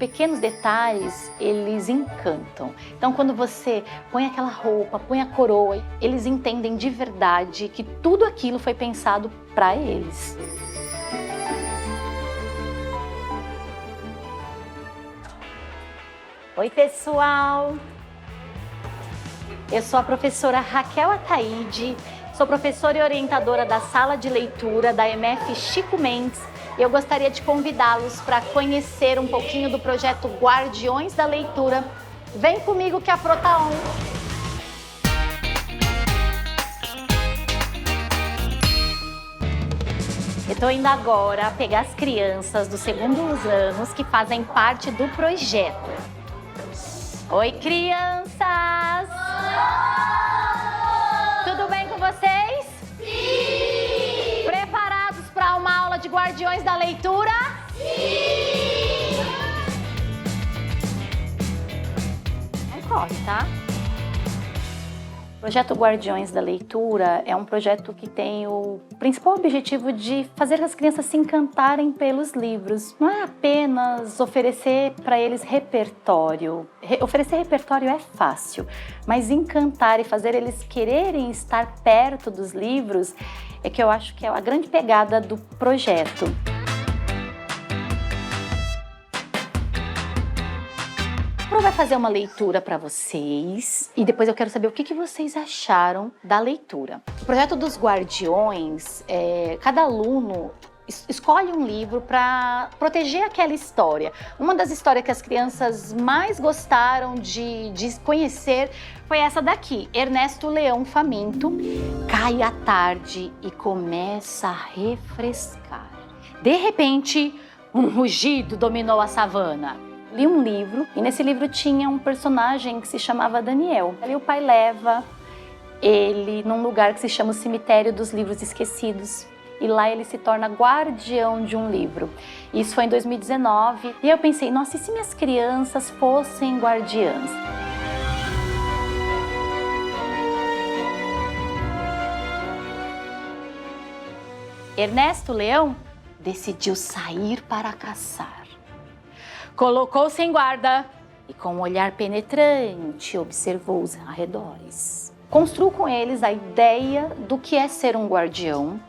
pequenos detalhes, eles encantam. Então, quando você põe aquela roupa, põe a coroa, eles entendem de verdade que tudo aquilo foi pensado para eles. Oi, pessoal! Eu sou a professora Raquel Ataide, sou professora e orientadora da sala de leitura da EMF Chico Mendes. E eu gostaria de convidá-los para conhecer um pouquinho do projeto Guardiões da Leitura. Vem comigo que a Pro tá on! Eu tô indo agora pegar as crianças dos segundos anos que fazem parte do projeto. Oi, crianças! Tudo bem com vocês? Sim! Preparados para uma aula de Guardiões da Leitura? Sim! Não corre, tá? O projeto Guardiões da Leitura é um projeto que tem o principal objetivo de fazer as crianças se encantarem pelos livros. Não é apenas oferecer para eles repertório. Oferecer repertório é fácil, mas encantar e fazer eles quererem estar perto dos livros é que eu acho que é a grande pegada do projeto. A Pro vai fazer uma leitura para vocês e depois eu quero saber o que vocês acharam da leitura. O projeto dos Guardiões, cada aluno escolhe um livro para proteger aquela história. Uma das histórias que as crianças mais gostaram de conhecer foi essa daqui, Ernesto Leão Faminto. Cai a tarde e começa a refrescar. De repente, um rugido dominou a savana. Li um livro e nesse livro tinha um personagem que se chamava Daniel. Ali o pai leva ele num lugar que se chama o Cemitério dos Livros Esquecidos. E lá ele se torna guardião de um livro. Isso foi em 2019. E eu pensei, nossa, e se minhas crianças fossem guardiãs? Ernesto Leão decidiu sair para caçar. Colocou-se em guarda e, com um olhar penetrante, observou os arredores. Construiu com eles a ideia do que é ser um guardião.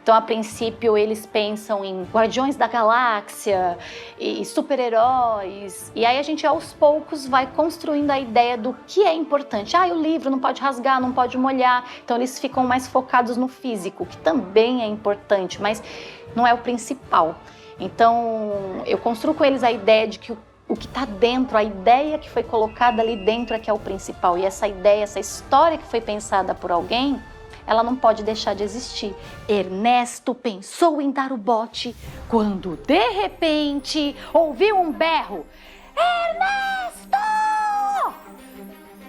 Então, a princípio, eles pensam em guardiões da galáxia e super-heróis. E aí a gente, aos poucos, vai construindo a ideia do que é importante. O livro não pode rasgar, não pode molhar. Então, eles ficam mais focados no físico, que também é importante, mas não é o principal. Então, eu construo com eles a ideia de que o que está dentro, a ideia que foi colocada ali dentro é que é o principal. E essa ideia, essa história que foi pensada por alguém, ela não pode deixar de existir. Ernesto pensou em dar o bote quando, de repente, ouviu um berro. Ernesto!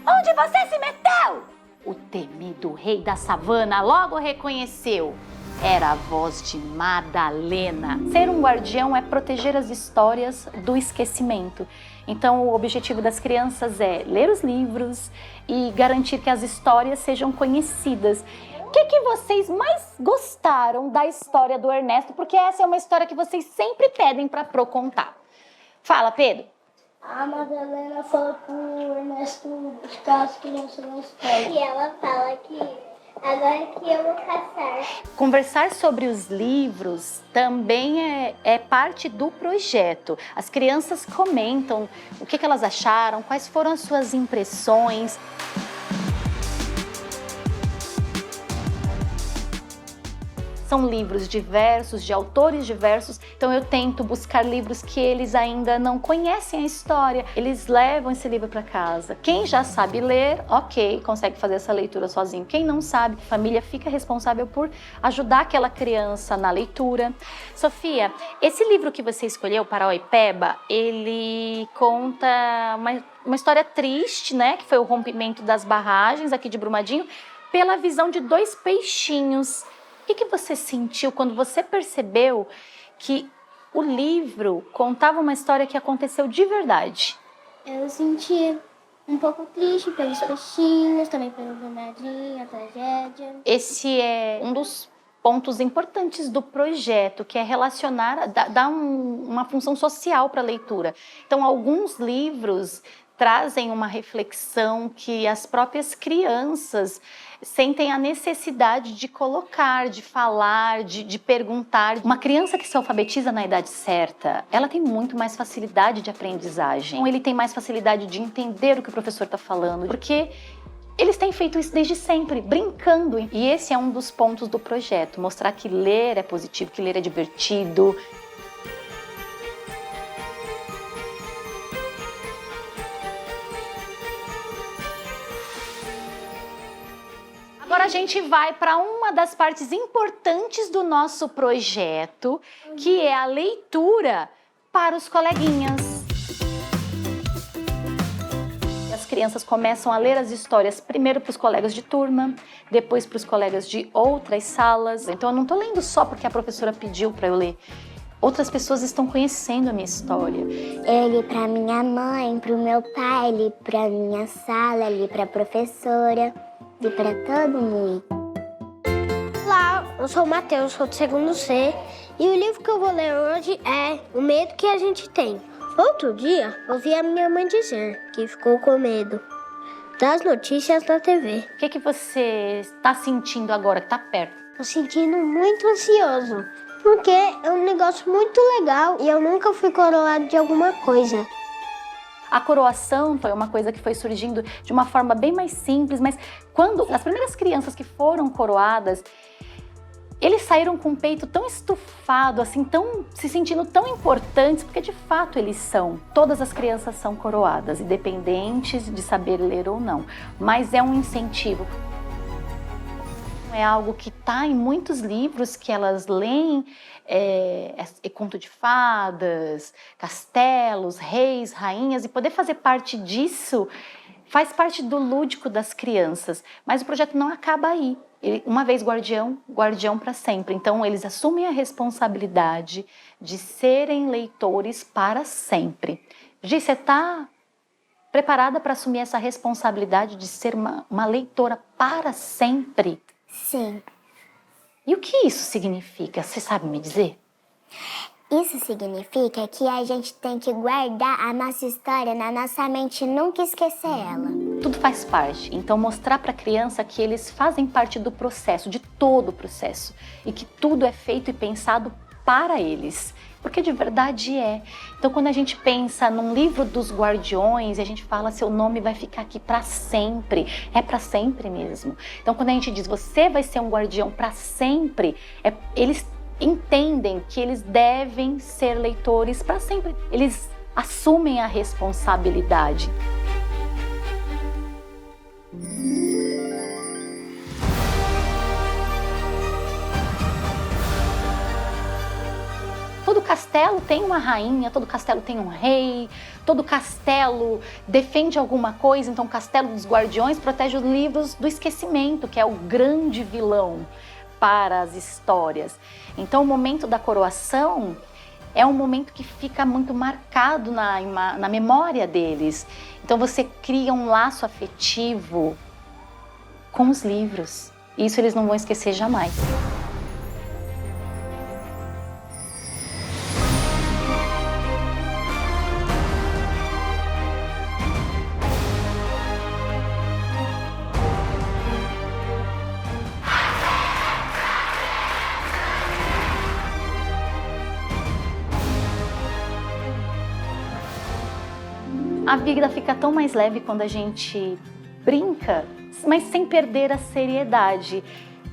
Onde você se meteu? O temido rei da savana logo reconheceu. Era a voz de Madalena. Ser um guardião é proteger as histórias do esquecimento. Então, o objetivo das crianças é ler os livros e garantir que as histórias sejam conhecidas. O que vocês mais gostaram da história do Ernesto? Porque essa é uma história que vocês sempre pedem para Pro contar. Fala, Pedro. A Madalena fala pro Ernesto buscar as crianças na escola. E ela fala que agora que eu vou caçar. Conversar sobre os livros também é parte do projeto. As crianças comentam o que elas acharam, quais foram as suas impressões. São livros diversos, de autores diversos, então eu tento buscar livros que eles ainda não conhecem a história. Eles levam esse livro para casa. Quem já sabe ler, ok, consegue fazer essa leitura sozinho. Quem não sabe, a família fica responsável por ajudar aquela criança na leitura. Sofia, esse livro que você escolheu, Paraopeba, ele conta uma história triste, né? Que foi o rompimento das barragens aqui de Brumadinho, pela visão de dois peixinhos. O que você sentiu quando você percebeu que o livro contava uma história que aconteceu de verdade? Eu senti um pouco triste pelos peixinhos, também pelo Brumadinho, a tragédia. Esse é um dos pontos importantes do projeto, que é relacionar, dar uma função social para a leitura. Então, alguns livros trazem uma reflexão que as próprias crianças sentem a necessidade de colocar, de falar, de perguntar. Uma criança que se alfabetiza na idade certa, ela tem muito mais facilidade de aprendizagem. Ele tem mais facilidade de entender o que o professor está falando, porque eles têm feito isso desde sempre, brincando. E esse é um dos pontos do projeto, mostrar que ler é positivo, que ler é divertido. Agora a gente vai para uma das partes importantes do nosso projeto, que é a leitura para os coleguinhas. As crianças começam a ler as histórias primeiro para os colegas de turma, depois para os colegas de outras salas. Então eu não estou lendo só porque a professora pediu para eu ler. Outras pessoas estão conhecendo a minha história. Eu li para minha mãe, para o meu pai, li para minha sala, li para a professora. E para todo mundo. Olá, eu sou o Matheus, sou do 2º C. E o livro que eu vou ler hoje é O Medo que a Gente Tem. Outro dia, ouvi a minha mãe dizer que ficou com medo das notícias da TV. O que você está sentindo agora que está perto? Tô sentindo muito ansioso, porque é um negócio muito legal e eu nunca fui coroado de alguma coisa. A coroação foi uma coisa que foi surgindo de uma forma bem mais simples, mas quando as primeiras crianças que foram coroadas, eles saíram com o peito tão estufado, assim, se sentindo tão importantes, porque de fato eles são. Todas as crianças são coroadas, independentes de saber ler ou não, mas é um incentivo. É algo que está em muitos livros que elas leem, conto de fadas, castelos, reis, rainhas, e poder fazer parte disso faz parte do lúdico das crianças. Mas o projeto não acaba aí. Uma vez guardião, guardião para sempre. Então eles assumem a responsabilidade de serem leitores para sempre. Gi, você está preparada para assumir essa responsabilidade de ser uma leitora para sempre? Sim. E o que isso significa? Você sabe me dizer? Isso significa que a gente tem que guardar a nossa história na nossa mente e nunca esquecer ela. Tudo faz parte. Então, mostrar para a criança que eles fazem parte do processo, de todo o processo. E que tudo é feito e pensado para eles. Porque de verdade é. Então, quando a gente pensa num livro dos guardiões, e a gente fala, seu nome vai ficar aqui para sempre. É para sempre mesmo. Então, quando a gente diz, você vai ser um guardião para sempre, eles entendem que eles devem ser leitores para sempre. Eles assumem a responsabilidade. Todo castelo tem uma rainha, todo castelo tem um rei, todo castelo defende alguma coisa. Então o Castelo dos Guardiões protege os livros do esquecimento, que é o grande vilão para as histórias. Então o momento da coroação é um momento que fica muito marcado na memória deles. Então você cria um laço afetivo com os livros. Isso eles não vão esquecer jamais. A vida fica tão mais leve quando a gente brinca, mas sem perder a seriedade,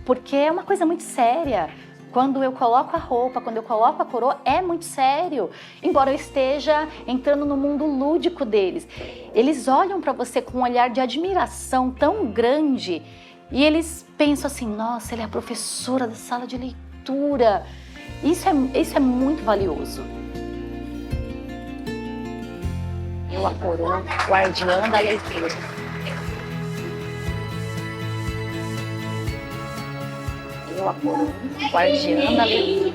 porque é uma coisa muito séria. Quando eu coloco a roupa, quando eu coloco a coroa, é muito sério. Embora eu esteja entrando no mundo lúdico deles. Eles olham para você com um olhar de admiração tão grande e eles pensam assim, nossa, ela é a professora da sala de leitura. Isso é muito valioso. Eu, a coroa, guardiã da leitura. Eu, a coroa, guardiã da leitura.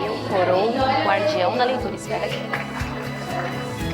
Eu, coroa, guardião da leitura. Espera aqui.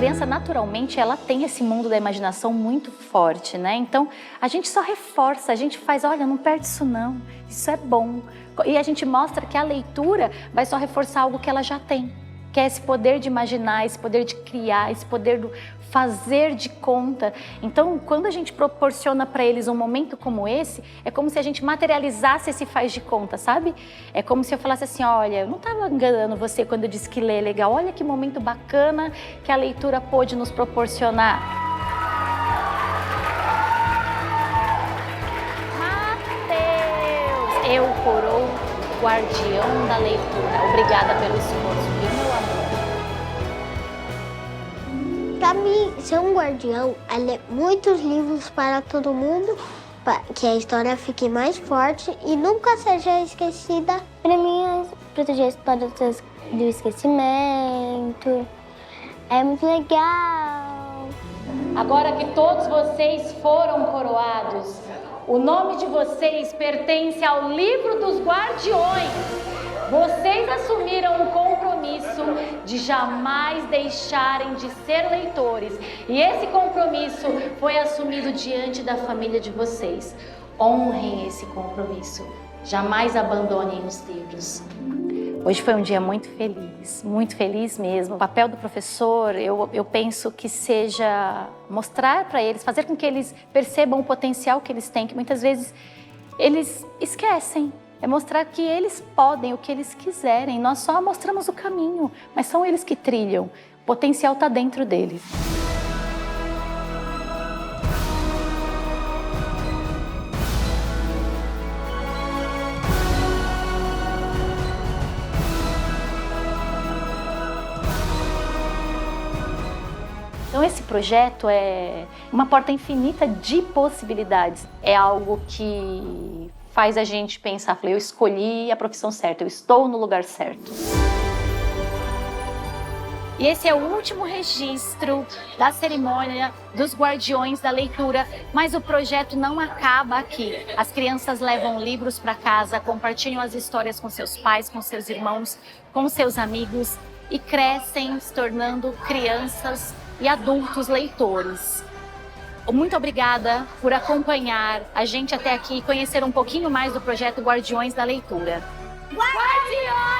criança, naturalmente, ela tem esse mundo da imaginação muito forte, né? Então, a gente só reforça, a gente faz, olha, não perde isso não, isso é bom. E a gente mostra que a leitura vai só reforçar algo que ela já tem, que é esse poder de imaginar, esse poder de criar, esse poder do fazer de conta. Então, quando a gente proporciona para eles um momento como esse, é como se a gente materializasse esse faz de conta, sabe? É como se eu falasse assim, olha, eu não estava enganando você quando eu disse que ler é legal, olha que momento bacana que a leitura pôde nos proporcionar. Mateus, eu coroo guardião da leitura. Obrigada pelo esforço, viu, meu amor? Para mim, ser um guardião é ler muitos livros para todo mundo, para que a história fique mais forte e nunca seja esquecida. Para mim, é proteger as histórias do esquecimento. É muito legal. Agora que todos vocês foram coroados, o nome de vocês pertence ao livro dos guardiões. Vocês assumiram o compromisso de jamais deixarem de ser leitores. E esse compromisso foi assumido diante da família de vocês. Honrem esse compromisso. Jamais abandonem os livros. Hoje foi um dia muito feliz mesmo. O papel do professor, eu penso que seja mostrar para eles, fazer com que eles percebam o potencial que eles têm, que muitas vezes eles esquecem. É mostrar que eles podem o que eles quiserem. Nós só mostramos o caminho, mas são eles que trilham. O potencial está dentro deles. Então esse projeto é uma porta infinita de possibilidades. É algo que faz a gente pensar, eu escolhi a profissão certa, eu estou no lugar certo. E esse é o último registro da cerimônia dos Guardiões da Leitura, mas o projeto não acaba aqui. As crianças levam livros para casa, compartilham as histórias com seus pais, com seus irmãos, com seus amigos e crescem se tornando crianças e adultos leitores. Muito obrigada por acompanhar a gente até aqui e conhecer um pouquinho mais do projeto Guardiões da Leitura. Guardiões!